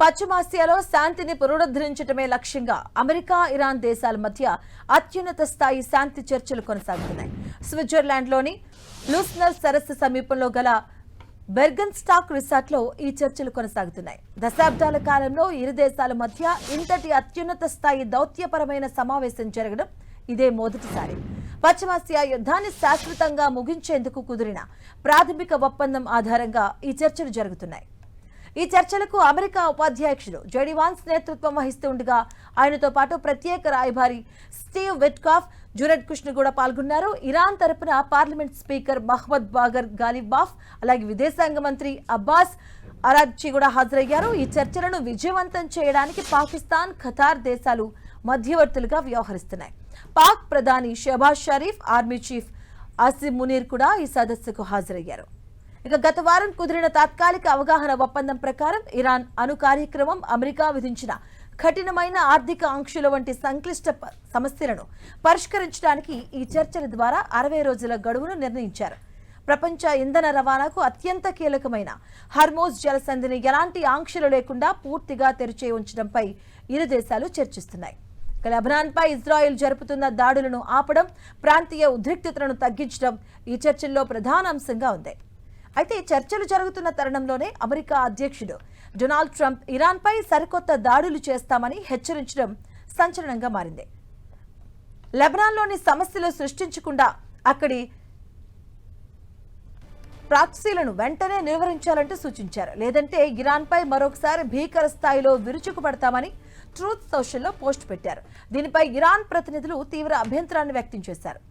పశ్చిమాసియాలో శాంతిని పునరుద్ధరించడమే లక్ష్యంగా అమెరికా, ఇరాన్ దేశాల మధ్య అత్యున్నత స్థాయి శాంతి చర్చలు కొనసాగుతున్నాయి. స్విట్జర్లాండ్లోని లూస్నర్ సరస్సు సమీపంలో గల బెర్గన్స్టాక్ రిసార్ట్లో ఈ చర్చలు కొనసాగుతున్నాయి. దశాబ్దాల కాలంలో ఇరు దేశాల మధ్య ఇంతటి అత్యున్నత స్థాయి దౌత్యపరమైన సమావేశం జరగడం ఇదే మొదటిసారి. పశ్చిమాసియా యుద్ధాన్ని శాశ్వతంగా ముగించేందుకు కుదిరిన ప్రాథమిక ఒప్పందం ఆధారంగా ఈ చర్చలు జరుగుతున్నాయి. ఈ చర్చలకు అమెరికా ఉపాధ్యక్షుడు జెడీ వాన్స్ నేతృత్వం వహిస్తుండగా ఆయనతో పాటు ప్రత్యేక రాయబారి స్టీవ్ విట్కాఫ్, జురెడ్ కుష్నర్ కూడా పాల్గొన్నారు. ఇరాన్ తరపున parliament speaker Mohammad Bagar Ghalibaf, అలాగే విదేశాంగ మంత్రి అబ్బాస్ అరాగ్చి కూడా హాజరయ్యారు. ఈ చర్చలను విజయవంతం చేయడానికి పాకిస్తాన్, ఖతార్ దేశాలు మధ్యవర్తులుగా వ్యవహరిస్తున్నాయి. పాక్ ప్రధాని షెహబాజ్ షరీఫ్, ఆర్మీ చీఫ్ ఆసిమ్ మునీర్ కూడా ఈ సదస్సుకు హాజరయ్యారు. ఇక గత వారం కుదిరిన తాత్కాలిక అవగాహన ఒప్పందం ప్రకారం ఇరాన్ అణు కార్యక్రమం, అమెరికా విధించిన కఠినమైన ఆర్థిక ఆంక్షల వంటి సంక్లిష్ట సమస్యలను పరిష్కరించడానికి ఈ చర్చల ద్వారా 60 రోజుల గడువును నిర్ణయించారు. ప్రపంచ ఇంధన రవాణాకు అత్యంత కీలకమైన హర్మోజ్ జలసంధిని ఎలాంటి ఆంక్షలు లేకుండా పూర్తిగా తెరిచే ఉంచడంపై ఇరు దేశాలు చర్చిస్తున్నాయి. లెబనాన్పై ఇజ్రాయెల్ జరుపుతున్న దాడులను ఆపడం, ప్రాంతీయ ఉద్రిక్తతలను తగ్గించడం ఈ చర్చల్లో ప్రధాన అంశంగా ఉంది. అయితే చర్చలు జరుగుతున్న తరుణంలోనే అమెరికా అధ్యక్షుడు డొనాల్డ్ ట్రంప్ ఇరాన్పై సరికొత్త దాడులు చేస్తామని హెచ్చరించడం సంచలనంగా మారింది. లెబనాన్లోని సమస్యలు సృష్టించకుండా అక్కడి ప్రాక్సీలను వెంటనే నిర్వహించాలంటూ సూచించారు. లేదంటే ఇరాన్పై మరొకసారి భీకర స్థాయిలో విరుచుకుపడతామని ట్రూత్ సోషల్లో పోస్ట్ పెట్టారు. దీనిపై ఇరాన్ ప్రతినిధులు తీవ్ర అభ్యంతరాన్ని వ్యక్తం చేశారు.